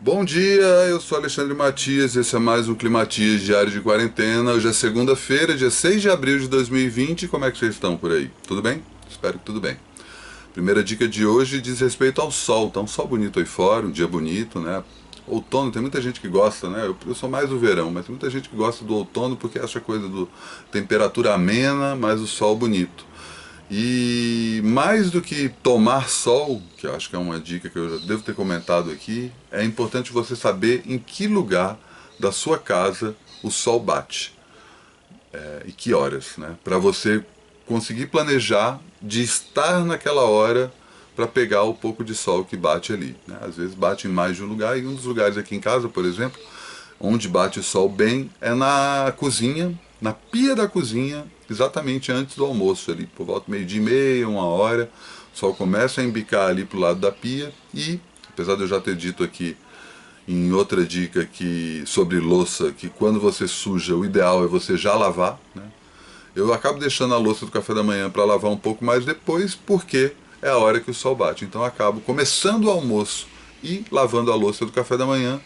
Bom dia, eu sou Alexandre Matias, esse é mais um Climatias Diário de Quarentena. Hoje é segunda-feira, dia 6 de abril de 2020. Como é que vocês estão por aí? Tudo bem? Espero que tudo bem. Primeira dica de hoje diz respeito ao sol. Tá um sol bonito aí fora, um dia bonito, né? Outono, tem muita gente que gosta, né? Eu sou mais do verão, mas tem muita gente que gosta do outono porque acha coisa do temperatura amena, mas o sol bonito. E mais do que tomar sol, que eu acho que é uma dica que eu já devo ter comentado aqui, é importante você saber em que lugar da sua casa o sol bate e que horas, né? Para você conseguir planejar de estar naquela hora para pegar o pouco de sol que bate ali, né? Às vezes bate em mais de um lugar, e um dos lugares aqui em casa, por exemplo, onde bate o sol bem é na cozinha, na pia da cozinha, exatamente antes do almoço ali, por volta do meio-dia e meia, uma hora, o sol começa a embicar ali pro lado da pia e, apesar de eu já ter dito aqui em outra dica que sobre louça, que quando você suja, o ideal é você já lavar, né? Eu acabo deixando a louça do café da manhã para lavar um pouco mais depois, porque é a hora que o sol bate. Então eu acabo começando o almoço e lavando a louça do café da manhã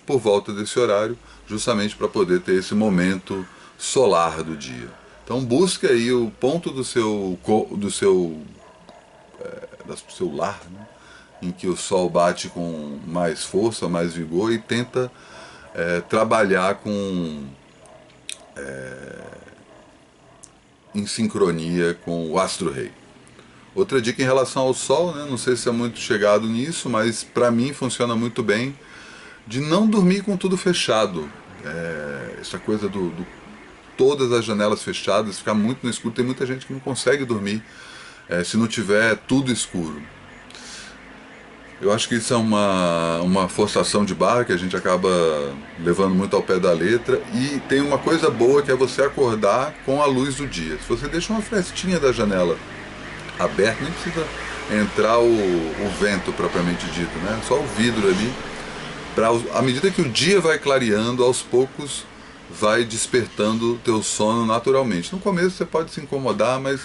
por volta desse horário, justamente para poder ter esse momento solar do dia. Então busque aí o ponto do seu lar, né, em que o sol bate com mais força, mais vigor e tenta trabalhar em sincronia com o astro-rei. Outra dica em relação ao sol, né, não sei se é muito chegado nisso, mas para mim funciona muito bem, de não dormir com tudo fechado. Essa coisa do todas as janelas fechadas, ficar muito no escuro. Tem muita gente que não consegue dormir se não tiver tudo escuro. Eu acho que isso é uma forçação de barra que a gente acaba levando muito ao pé da letra. E tem uma coisa boa que é você acordar com a luz do dia. Se você deixa uma frestinha da janela aberta, nem precisa entrar o vento propriamente dito, né? Só o vidro ali. À medida que o dia vai clareando, aos poucos vai despertando o teu sono naturalmente. No começo você pode se incomodar, mas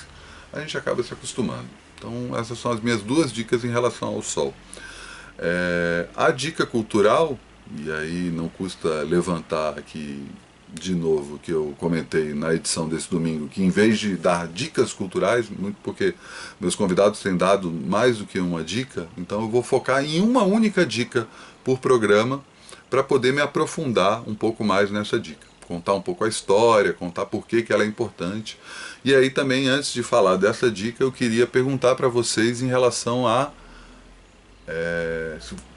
a gente acaba se acostumando. Então essas são as minhas duas dicas em relação ao sol. A dica cultural, e aí não custa levantar aqui de novo que eu comentei na edição desse domingo, que em vez de dar dicas culturais, muito porque meus convidados têm dado mais do que uma dica, então eu vou focar em uma única dica por programa para poder me aprofundar um pouco mais nessa dica. Contar um pouco a história, contar por que ela é importante. E aí também, antes de falar dessa dica, eu queria perguntar para vocês em relação a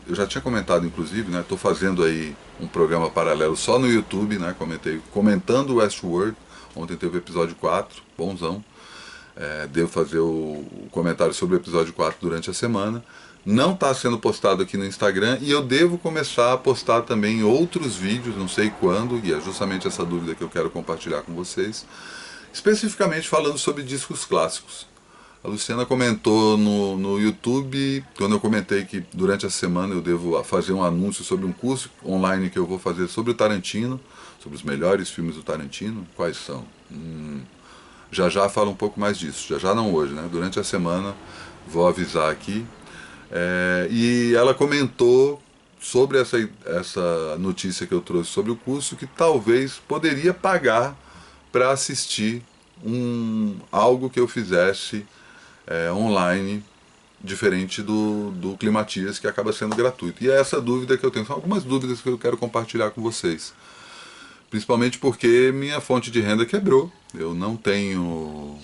eu já tinha comentado, inclusive, né? Estou fazendo aí um programa paralelo só no YouTube, né? Comentando Westworld. Ontem teve o episódio 4, bonzão. Devo fazer o comentário sobre o episódio 4 durante a semana. Não está sendo postado aqui no Instagram e eu devo começar a postar também outros vídeos, não sei quando, e é justamente essa dúvida que eu quero compartilhar com vocês, especificamente falando sobre discos clássicos. A Luciana comentou no YouTube, quando eu comentei que durante a semana eu devo fazer um anúncio sobre um curso online que eu vou fazer sobre o Tarantino, sobre os melhores filmes do Tarantino. Quais são? Já já falo um pouco mais disso, já já não hoje, né? Durante a semana vou avisar aqui. E ela comentou sobre essa notícia que eu trouxe sobre o curso, que talvez poderia pagar para assistir algo que eu fizesse online, diferente do Climatias, que acaba sendo gratuito. E é essa dúvida que eu tenho. São algumas dúvidas que eu quero compartilhar com vocês. Principalmente porque minha fonte de renda quebrou. Eu não tenho.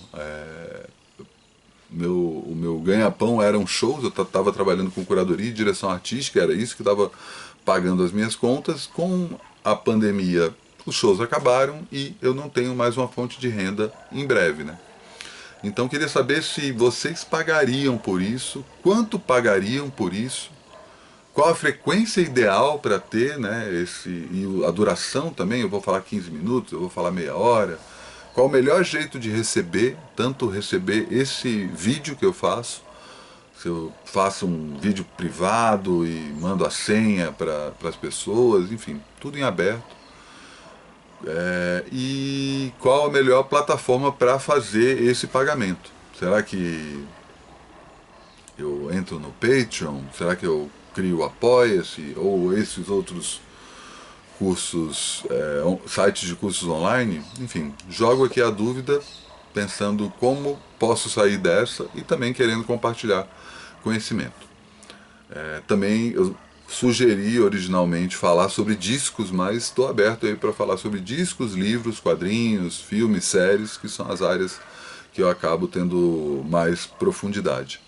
O meu ganha-pão eram shows, eu estava trabalhando com curadoria e direção artística, era isso que estava pagando as minhas contas. Com a pandemia, os shows acabaram e eu não tenho mais uma fonte de renda em breve, né? Então queria saber se vocês pagariam por isso, quanto pagariam por isso, qual a frequência ideal para ter, né, e a duração também, eu vou falar 15 minutos, eu vou falar meia hora, qual o melhor jeito de receber, tanto receber esse vídeo que eu faço, se eu faço um vídeo privado e mando a senha para as pessoas, enfim, tudo em aberto. E qual a melhor plataforma para fazer esse pagamento? Será que eu entro no Patreon? Será que eu crio o Apoia-se ou esses outros cursos, sites de cursos online, enfim, jogo aqui a dúvida pensando como posso sair dessa e também querendo compartilhar conhecimento. Também eu sugeri originalmente falar sobre discos, mas estou aberto aí para falar sobre discos, livros, quadrinhos, filmes, séries, que são as áreas que eu acabo tendo mais profundidade.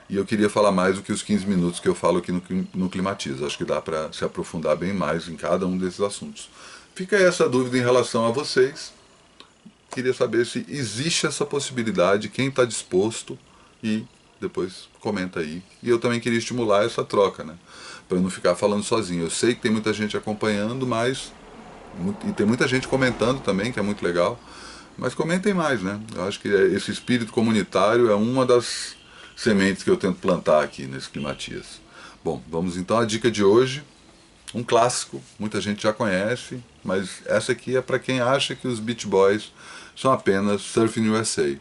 E eu queria falar mais do que os 15 minutos que eu falo aqui no Climatiza. Acho que dá para se aprofundar bem mais em cada um desses assuntos. Fica aí essa dúvida em relação a vocês. Queria saber se existe essa possibilidade, quem está disposto, e depois comenta aí. E eu também queria estimular essa troca, né? Para não ficar falando sozinho. Eu sei que tem muita gente acompanhando, mas e tem muita gente comentando também, que é muito legal. Mas comentem mais, né? Eu acho que esse espírito comunitário é uma das sementes que eu tento plantar aqui nesse Climatias. Bom, vamos então à dica de hoje. Um clássico, muita gente já conhece, mas essa aqui é para quem acha que os Beach Boys são apenas Surfing USA.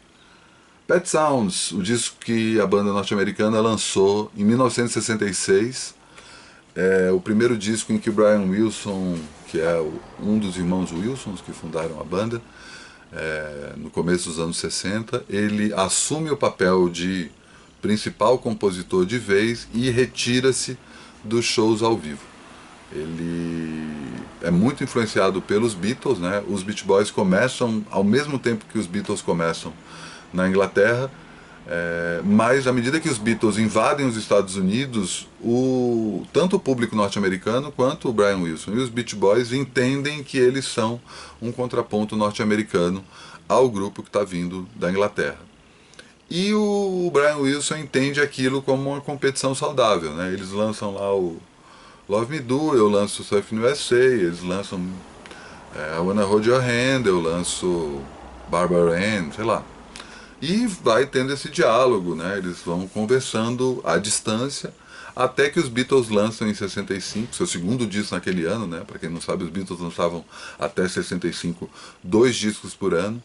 Pet Sounds, o disco que a banda norte-americana lançou em 1966, é o primeiro disco em que o Brian Wilson, que é um dos irmãos Wilsons que fundaram a banda, no começo dos anos 60, ele assume o papel de principal compositor de vez e retira-se dos shows ao vivo. Ele é muito influenciado pelos Beatles, né? Os Beach Boys começam ao mesmo tempo que os Beatles começam na Inglaterra, mas à medida que os Beatles invadem os Estados Unidos, tanto o público norte-americano quanto o Brian Wilson e os Beach Boys entendem que eles são um contraponto norte-americano ao grupo que está vindo da Inglaterra. E o Brian Wilson entende aquilo como uma competição saudável, né? Eles lançam lá o Love Me Do, eu lanço Surfing USA, eles lançam I Wanna Hold Your Hand, eu lanço Barbara Ann, sei lá. E vai tendo esse diálogo, né? Eles vão conversando à distância, até que os Beatles lançam em 65, seu segundo disco naquele ano, né? Para quem não sabe, os Beatles lançavam até 65 2 discos por ano.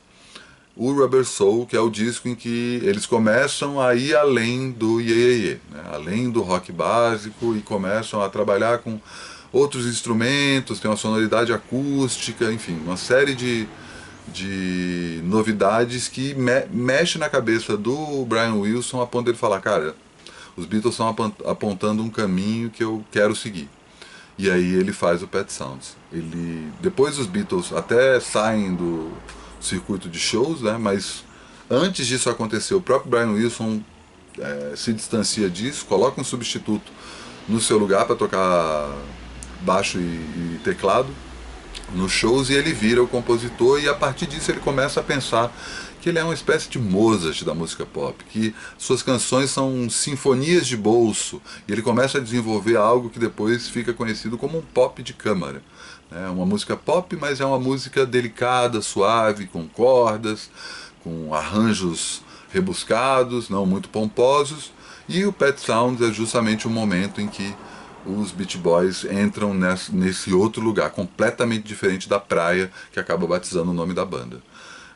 O Rubber Soul, que é o disco em que eles começam a ir além do Ye Ye Ye, né? Além do rock básico, e começam a trabalhar com outros instrumentos, tem uma sonoridade acústica, enfim, uma série de novidades que mexe na cabeça do Brian Wilson a ponto de ele falar, cara, os Beatles estão apontando um caminho que eu quero seguir. E aí ele faz o Pet Sounds. Depois os Beatles até saem do circuito de shows, né, mas antes disso acontecer, o próprio Brian Wilson se distancia disso, coloca um substituto no seu lugar para tocar baixo e teclado nos shows, e ele vira o compositor, e a partir disso ele começa a pensar que ele é uma espécie de Mozart da música pop, que suas canções são sinfonias de bolso, e ele começa a desenvolver algo que depois fica conhecido como um pop de câmara. É uma música pop, mas é uma música delicada, suave, com cordas, com arranjos rebuscados, não muito pomposos, e o Pet Sounds é justamente o momento em que os Beach Boys entram nesse outro lugar, completamente diferente da praia, que acaba batizando o nome da banda.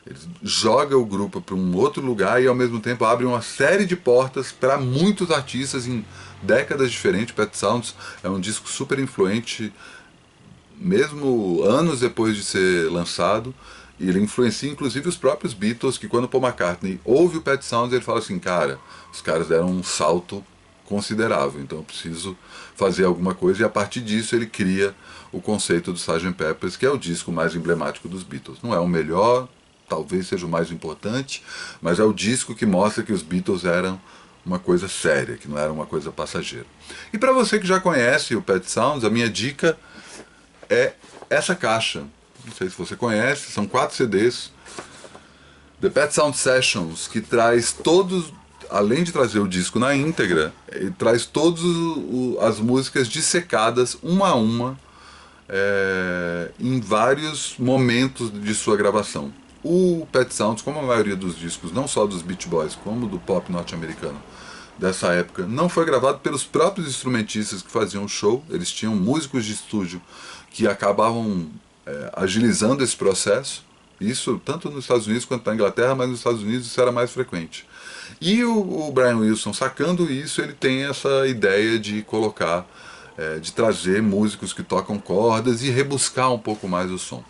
Eles jogam o grupo para um outro lugar e ao mesmo tempo abrem uma série de portas para muitos artistas em décadas diferentes. Pet Sounds é um disco super influente, mesmo anos depois de ser lançado, e ele influencia inclusive os próprios Beatles, que quando Paul McCartney ouve o Pet Sounds, ele fala assim, cara, os caras deram um salto considerável, então eu preciso fazer alguma coisa, e a partir disso ele cria o conceito do Sgt. Pepper's, que é o disco mais emblemático dos Beatles. Não é o melhor, talvez seja o mais importante, mas é o disco que mostra que os Beatles eram uma coisa séria, que não era uma coisa passageira. E para você que já conhece o Pet Sounds, a minha dica é essa caixa. Não sei se você conhece, são 4 CDs, The Pet Sound Sessions, que traz todos, além de trazer o disco na íntegra, ele traz todas as músicas dissecadas, uma a uma, em vários momentos de sua gravação. O Pet Sounds, como a maioria dos discos, não só dos Beach Boys, como do pop norte-americano dessa época, não foi gravado pelos próprios instrumentistas que faziam o show. Eles tinham músicos de estúdio que acabavam agilizando esse processo. Isso tanto nos Estados Unidos quanto na Inglaterra, mas nos Estados Unidos isso era mais frequente. E o Brian Wilson, sacando isso, ele tem essa ideia de colocar, de trazer músicos que tocam cordas e rebuscar um pouco mais o som.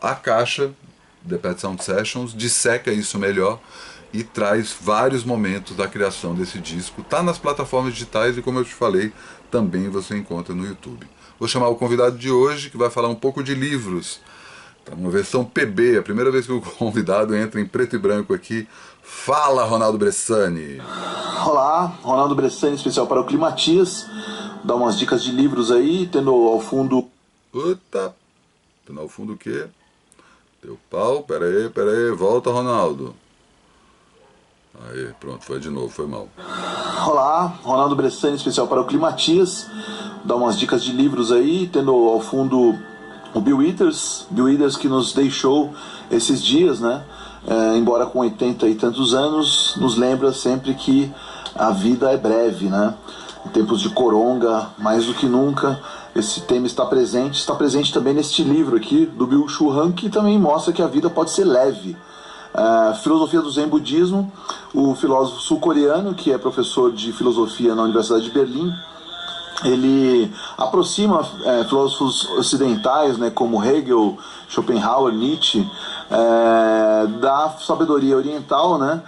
A caixa, The Pet Sound Sessions, disseca isso melhor e traz vários momentos da criação desse disco. Tá nas plataformas digitais e, como eu te falei, também você encontra no YouTube. Vou chamar o convidado de hoje, que vai falar um pouco de livros. Tá uma versão PB, a primeira vez que o convidado entra em preto e branco aqui. Fala, Ronaldo Bressani! Olá, Ronaldo Bressani, especial para o Climatias. Dá umas dicas de livros aí, tendo ao fundo... Puta! Tendo ao fundo o quê? Teu pau? Pera aí, volta, Ronaldo. Aí, pronto, foi de novo, foi mal. Olá, Ronaldo Bressani, especial para o Climatias. Dá umas dicas de livros aí, tendo ao fundo o Bill Withers que nos deixou esses dias, né? Embora com 80 e tantos anos, nos lembra sempre que a vida é breve, né? Em tempos de coronga, mais do que nunca, esse tema está presente também neste livro aqui, do Byung-Chul Han, que também mostra que a vida pode ser leve. Filosofia do Zen Budismo, o filósofo sul-coreano, que é professor de filosofia na Universidade de Berlim, ele aproxima filósofos ocidentais, né, como Hegel, Schopenhauer, Nietzsche, da sabedoria oriental, né,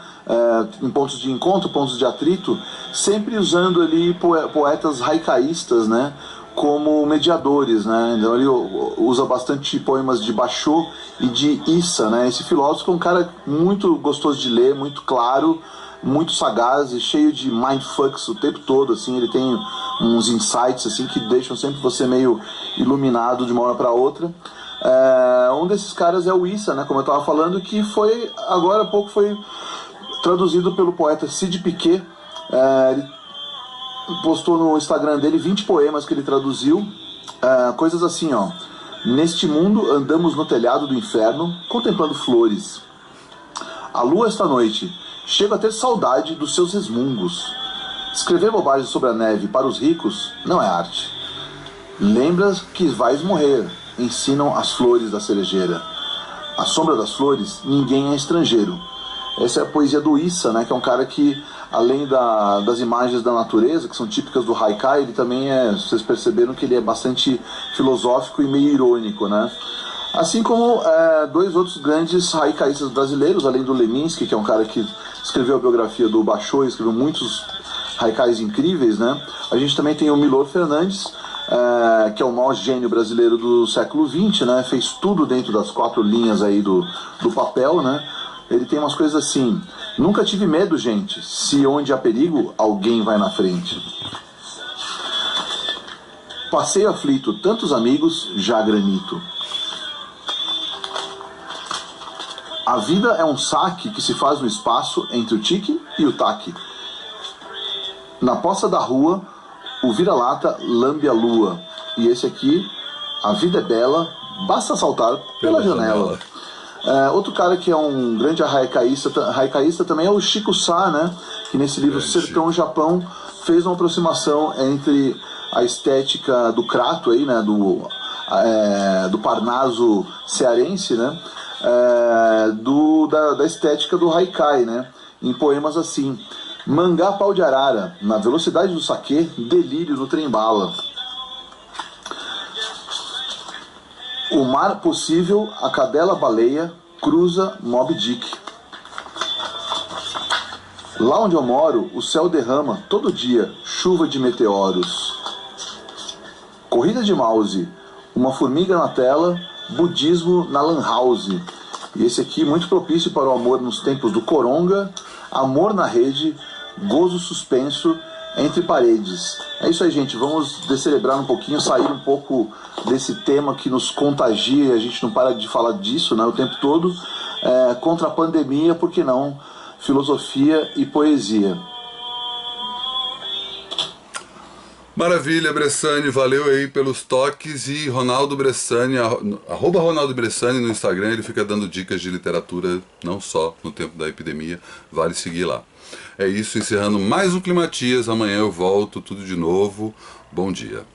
em pontos de encontro, pontos de atrito, sempre usando ali poetas haikaístas, né, como mediadores, né? Então ele usa bastante poemas de Basho e de Issa, né? Esse filósofo é um cara muito gostoso de ler, muito claro, muito sagaz e cheio de mindfucks o tempo todo, assim. Ele tem uns insights assim que deixam sempre você meio iluminado de uma hora para outra. Um desses caras é o Issa, né? Como eu estava falando, que foi agora há pouco foi traduzido pelo poeta Sid Piquet. Ele postou no Instagram dele 20 poemas que ele traduziu, coisas assim, ó: neste mundo andamos no telhado do inferno, contemplando flores. A lua esta noite, chego a ter saudade dos seus resmungos. Escrever bobagens sobre a neve para os ricos não é arte. Lembras que vais morrer, ensinam as flores da cerejeira. À sombra das flores, ninguém é estrangeiro. Essa é a poesia do Issa, né, que é um cara que, além das imagens da natureza, que são típicas do haikai, ele também vocês perceberam que ele é bastante filosófico e meio irônico, né? Assim como dois outros grandes haikaístas brasileiros, além do Leminski, que é um cara que escreveu a biografia do Basho e escreveu muitos haikais incríveis, né? A gente também tem o Milor Fernandes, que é o maior gênio brasileiro do século XX, né? Fez tudo dentro das 4 linhas aí do papel, né? Ele tem umas coisas assim: nunca tive medo, gente, se onde há perigo, alguém vai na frente. Passeio aflito, tantos amigos, já granito. A vida é um saque que se faz no espaço entre o tique e o taque. Na poça da rua, o vira-lata lambe a lua. E esse aqui, a vida é bela, basta saltar pela janela. Outro cara que é um grande haikaísta também é o Chico Sá, né? Que nesse livro Sertão Japão fez uma aproximação entre a estética do Crato aí, né? Do Parnaso cearense, né? Da estética do haikai, né? Em poemas assim: mangá pau de arara, na velocidade do saquê, delírio do trem-bala. O mar possível, a cadela baleia, cruza Moby Dick. Lá onde eu moro, o céu derrama, todo dia, chuva de meteoros. Corrida de mouse, uma formiga na tela, budismo na lan house. E esse aqui muito propício para o amor nos tempos do coronga, amor na rede, gozo suspenso entre paredes. É isso aí, gente, vamos descerebrar um pouquinho, sair um pouco desse tema que nos contagia e a gente não para de falar disso, né, o tempo todo. Contra a pandemia, por que não? Filosofia e poesia. Maravilha, Bressani, valeu aí pelos toques. E Ronaldo Bressani, arroba Ronaldo Bressani no Instagram, ele fica dando dicas de literatura, não só no tempo da epidemia, vale seguir lá. É isso, encerrando mais um Climatias. Amanhã eu volto, tudo de novo. Bom dia.